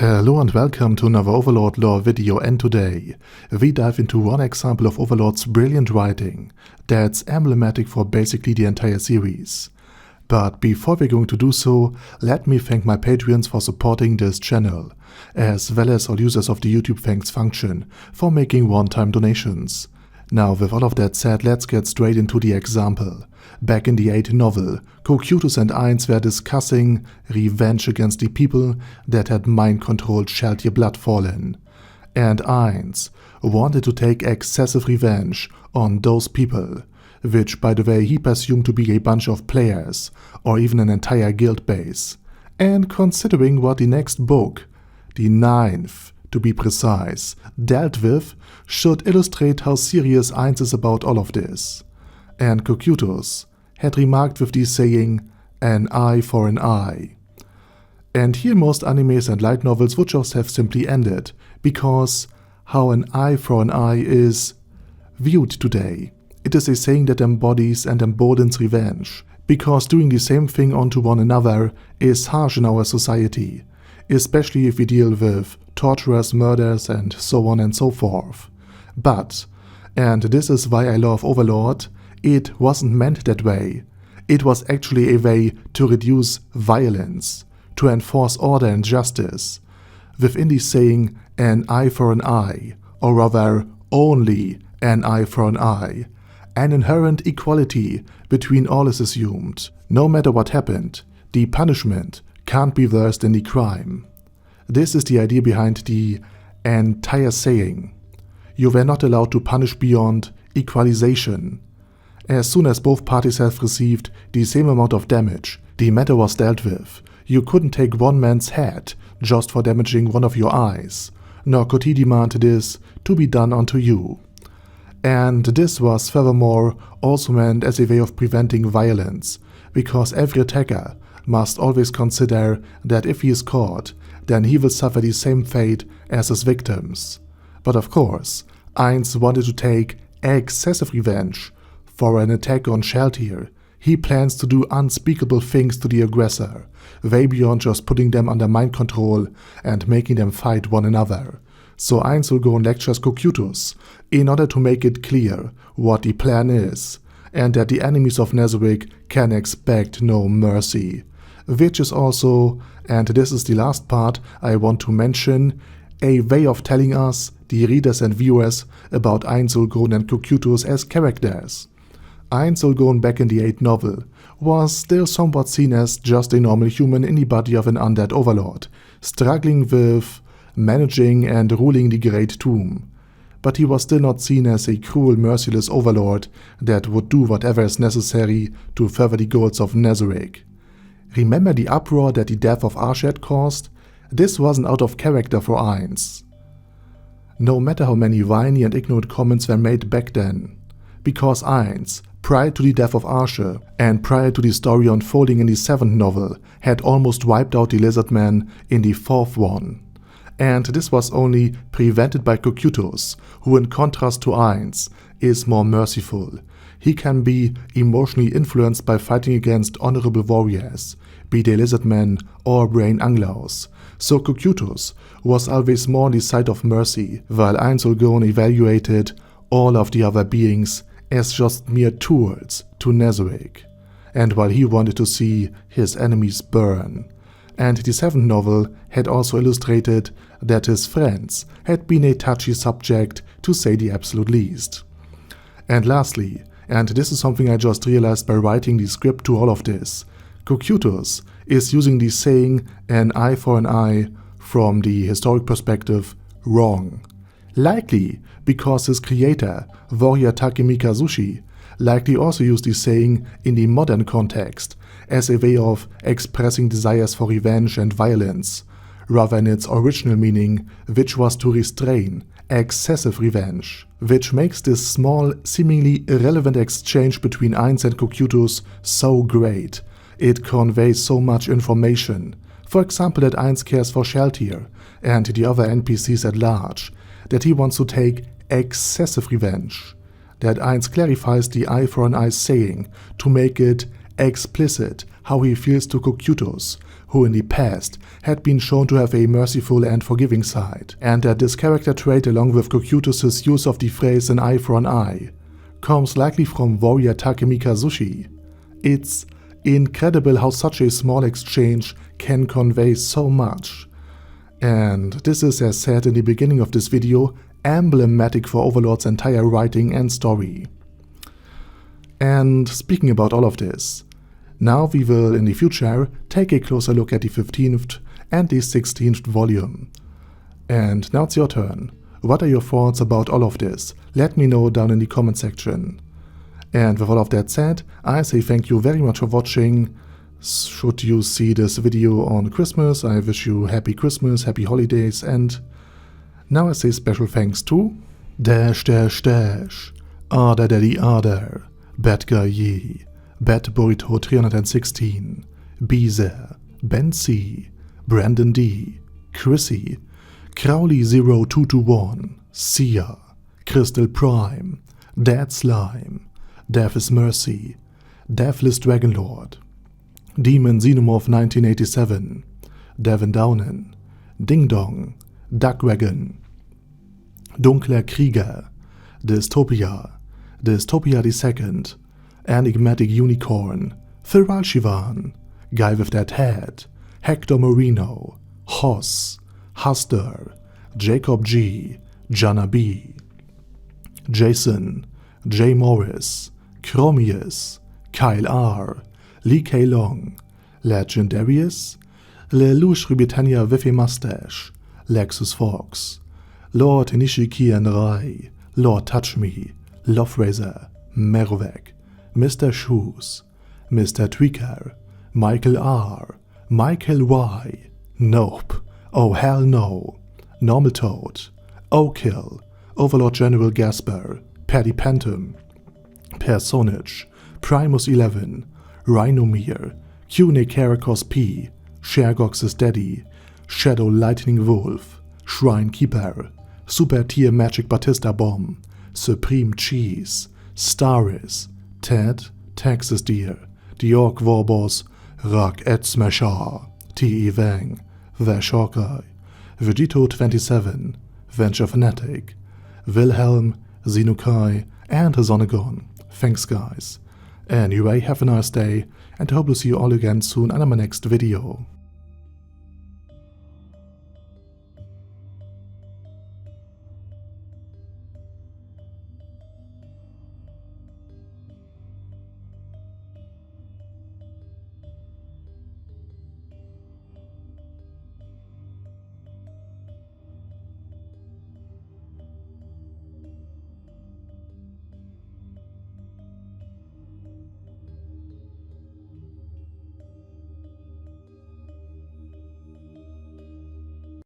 Hello and welcome to another Overlord lore video, and today we dive into one example of Overlord's brilliant writing that's emblematic for basically the entire series. But before we're going to do so, let me thank my Patreons for supporting this channel, as well as all users of the YouTube thanks function for making one-time donations. Now, with all of that said, let's get straight into the example. Back in the 8th novel, Cocytus and Ainz were discussing revenge against the people that had mind-controlled Sheltier Bloodfallen. And Ainz wanted to take excessive revenge on those people, which by the way he presumed to be a bunch of players, or even an entire guild base. And considering what the next book, the 9th, to be precise, dealt with, should illustrate how serious Ainz is about all of this. And Cocytus had remarked with the saying, "an eye for an eye." And here most animes and light novels would just have simply ended, because how an eye for an eye is viewed today. It is a saying that embodies and emboldens revenge, because doing the same thing onto one another is harsh in our society, especially if we deal with torturers, murders, and so on and so forth. But, and this is why I love Overlord, it wasn't meant that way. It was actually a way to reduce violence, to enforce order and justice. Within the saying, "an eye for an eye," or rather, only an eye for an eye, an inherent equality between all is assumed. No matter what happened, the punishment can't be worse than the crime. This is the idea behind the entire saying. You were not allowed to punish beyond equalization. As soon as both parties have received the same amount of damage, the matter was dealt with. You couldn't take one man's head just for damaging one of your eyes, nor could he demand this to be done unto you. And this was furthermore also meant as a way of preventing violence, because every attacker must always consider that if he is caught, then he will suffer the same fate as his victims. But of course, Ainz wanted to take excessive revenge. For an attack on Sheltier, he plans to do unspeakable things to the aggressor, way beyond just putting them under mind control and making them fight one another. So Ainz will go and lectures Cocytus in order to make it clear what the plan is, and that the enemies of Nezarick can expect no mercy. Which is also, and this is the last part I want to mention, a way of telling us, the readers and viewers, about Ainz Ooal Gown and Cocytus as characters. Ainz Ooal Gown back in the 8th novel was still somewhat seen as just a normal human in the body of an undead overlord, struggling with managing and ruling the Great Tomb. But he was still not seen as a cruel, merciless overlord that would do whatever is necessary to further the goals of Nezarick. Remember the uproar that the death of Archer had caused? This wasn't out of character for Ainz. No matter how many whiny and ignorant comments were made back then, because Ainz, prior to the death of Archer and prior to the story unfolding in the 7th novel, had almost wiped out the Lizardmen in the 4th one. And this was only prevented by Cocytus, who in contrast to Ainz, is more merciful. He can be emotionally influenced by fighting against honorable warriors, be they Lizardmen or brain anglaus. So Cocytus was always more on the side of mercy, while Ainz Ooal Gown evaluated all of the other beings as just mere tools to Nezarick, and while he wanted to see his enemies burn. And the 7th novel had also illustrated that his friends had been a touchy subject, to say the absolute least. And lastly, and this is something I just realized by writing the script to all of this, Cocytus is using the saying "an eye for an eye" from the historic perspective wrong. Likely because his creator, warrior Takemika Zushi, likely also used the saying in the modern context as a way of expressing desires for revenge and violence, rather than its original meaning, which was to restrain excessive revenge. Which makes this small, seemingly irrelevant exchange between Ainz and Cocytus so great. It conveys so much information. For example, that Ainz cares for Sheltier and the other NPCs at large, that he wants to take excessive revenge, that Ainz clarifies the eye for an eye saying to make it explicit how he feels to Cocytus, who in the past had been shown to have a merciful and forgiving side, and that this character trait along with Cocytus' use of the phrase an eye for an eye comes likely from warrior Takemika Zushi. It's incredible how such a small exchange can convey so much. And this is, as said in the beginning of this video, emblematic for Overlord's entire writing and story. And speaking about all of this, now we will in the future take a closer look at the 15th and the 16th volume. And now it's your turn. What are your thoughts about all of this? Let me know down in the comment section. And with all of that said, I say thank you very much for watching. Should you see this video on Christmas, I wish you happy Christmas, happy holidays, and now I say special thanks to Arder Daddy Arder, Bad Guy Ye, Bad Burrito 316, Beezer, Ben C, Brandon D, Chrissy, Crowley 0221, Sia, Crystal Prime, Dad Slime, Death is Mercy, Deathless Dragonlord, Demon Xenomorph 1987, Devin Downen, Ding Dong, Duckwagon, Dunkler Krieger, Dystopia II, Enigmatic Unicorn, Thiral Shivan, Guy with That Head, Hector Marino, Hoss, Huster, Jacob G, Jana B, Jason, J. Morris, Chromius, Kyle R, Lee K. Long, Legendarius, Lelouch Britannia with a Mustache, Lexus Fox, Lord Nishiki and Rai, Lord Touch Me, Loverazor, Merovec, Mr. Shoes, Mr. Tweaker, Michael R, Michael Y, Nope, Oh Hell No, Normal Toad, O'Kill, Overlord General Gasper, Paddy Pantum, Personage, Primus 11, Rhinomere, Cune Karakos P, Shergox's Daddy, Shadow Lightning Wolf, Shrine Keeper, Super Tier Magic Batista Bomb, Supreme Cheese, Staris, Ted, Texas Deer, The Orc Warboss, Rock Ed Smasher, T.E. Vang, The Shokai, Vegito 27, Venture Fanatic, Wilhelm, Xenukai, and Zonagon. Thanks guys. Anyway, have a nice day, and hope to see you all again soon on my next video.